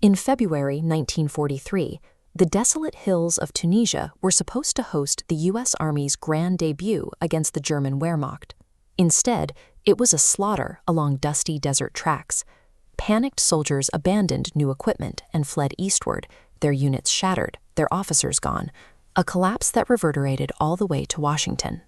In February 1943, the desolate hills of Tunisia were supposed to host the U.S. Army's grand debut against the German Wehrmacht. Instead, it was a slaughter along dusty desert tracks. Panicked soldiers abandoned new equipment and fled eastward, their units shattered, their officers gone, a collapse that reverberated all the way to Washington.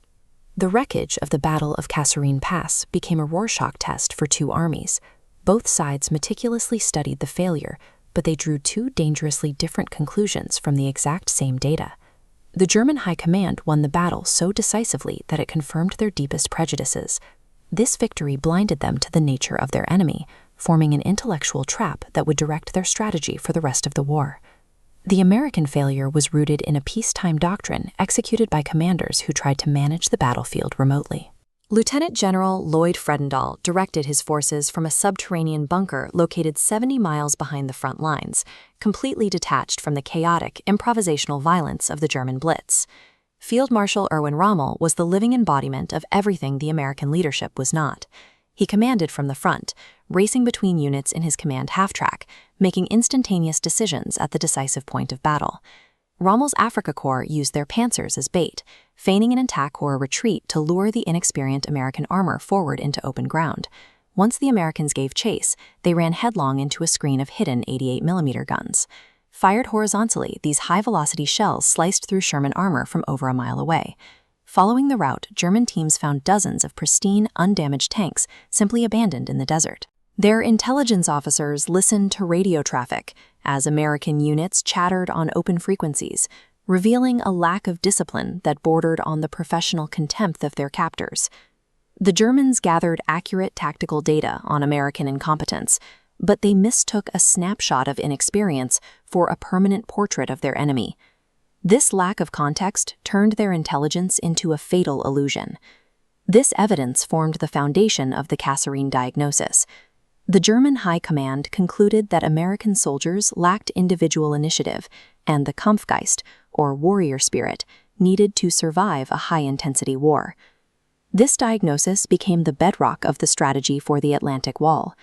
The wreckage of the Battle of Kasserine Pass became a Rorschach test for two armies. Both sides meticulously studied the failure, but they drew two dangerously different conclusions from the exact same data. The German High Command won the battle so decisively that it confirmed their deepest prejudices. This victory blinded them to the nature of their enemy, forming an intellectual trap that would direct their strategy for the rest of the war. The American failure was rooted in a peacetime doctrine executed by commanders who tried to manage the battlefield remotely. Lieutenant General Lloyd Fredendall directed his forces from a subterranean bunker located 70 miles behind the front lines, completely detached from the chaotic, improvisational violence of the German Blitz. Field Marshal Erwin Rommel was the living embodiment of everything the American leadership was not. He commanded from the front, racing between units in his command half-track, making instantaneous decisions at the decisive point of battle. Rommel's Afrika Korps used their panzers as bait, feigning an attack or a retreat to lure the inexperienced American armor forward into open ground. Once the Americans gave chase, they ran headlong into a screen of hidden 88mm guns. Fired horizontally, these high-velocity shells sliced through Sherman armor from over a mile away. Following the route, German teams found dozens of pristine, undamaged tanks simply abandoned in the desert. Their intelligence officers listened to radio traffic as American units chattered on open frequencies, revealing a lack of discipline that bordered on the professional contempt of their captors. The Germans gathered accurate tactical data on American incompetence, but they mistook a snapshot of inexperience for a permanent portrait of their enemy. This lack of context turned their intelligence into a fatal illusion. This evidence formed the foundation of the Kasserine diagnosis. The German High Command concluded that American soldiers lacked individual initiative, and the Kampfgeist, or warrior spirit, needed to survive a high-intensity war. This diagnosis became the bedrock of the strategy for the Atlantic Wall.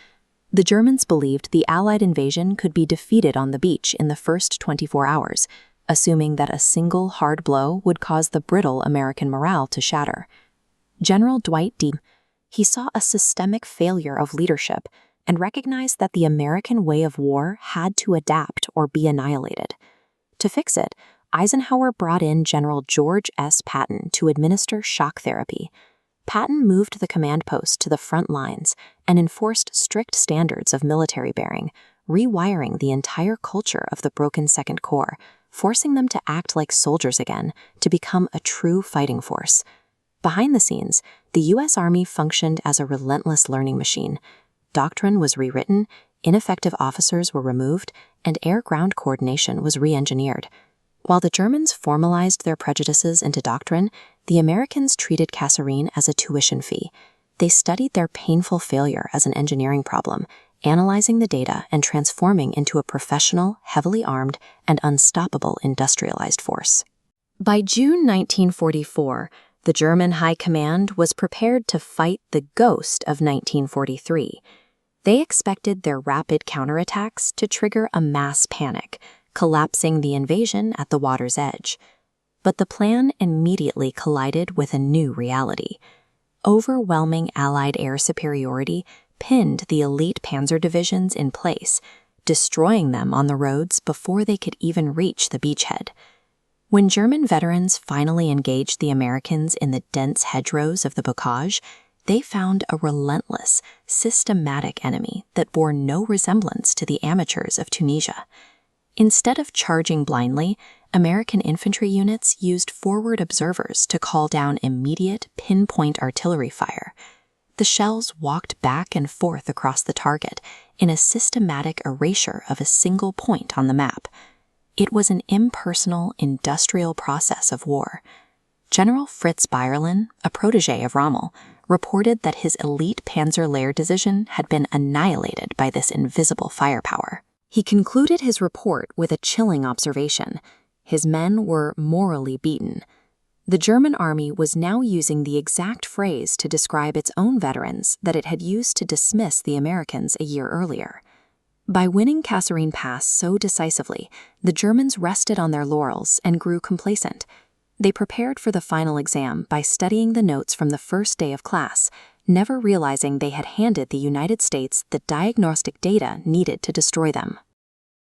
The Germans believed the Allied invasion could be defeated on the beach in the first 24 hours, assuming that a single hard blow would cause the brittle American morale to shatter. General Dwight D. He saw a systemic failure of leadership and recognized that the American way of war had to adapt or be annihilated. To fix it, Eisenhower brought in General George S. Patton to administer shock therapy. Patton moved the command post to the front lines and enforced strict standards of military bearing, rewiring the entire culture of the broken Second Corps, forcing them to act like soldiers again, to become a true fighting force. Behind the scenes, the U.S. Army functioned as a relentless learning machine. Doctrine was rewritten, ineffective officers were removed, and air-ground coordination was re-engineered. While the Germans formalized their prejudices into doctrine, the Americans treated Kasserine as a tuition fee. They studied their painful failure as an engineering problem, analyzing the data and transforming into a professional, heavily armed, and unstoppable industrialized force. By June 1944, the German High Command was prepared to fight the ghost of 1943. They expected their rapid counterattacks to trigger a mass panic, collapsing the invasion at the water's edge. But the plan immediately collided with a new reality. Overwhelming Allied air superiority pinned the elite panzer divisions in place, destroying them on the roads before they could even reach the beachhead. When German veterans finally engaged the Americans in the dense hedgerows of the bocage, they found a relentless, systematic enemy that bore no resemblance to the amateurs of Tunisia. Instead of charging blindly, American infantry units used forward observers to call down immediate, pinpoint artillery fire. The shells walked back and forth across the target in a systematic erasure of a single point on the map. It was an impersonal, industrial process of war. General Fritz Bayerlin, a protege of Rommel, reported that his elite Panzer Lehr division had been annihilated by this invisible firepower. He concluded his report with a chilling observation. His men were morally beaten. The German army was now using the exact phrase to describe its own veterans that it had used to dismiss the Americans a year earlier. By winning Kasserine Pass so decisively, the Germans rested on their laurels and grew complacent. They prepared for the final exam by studying the notes from the first day of class, never realizing they had handed the United States the diagnostic data needed to destroy them.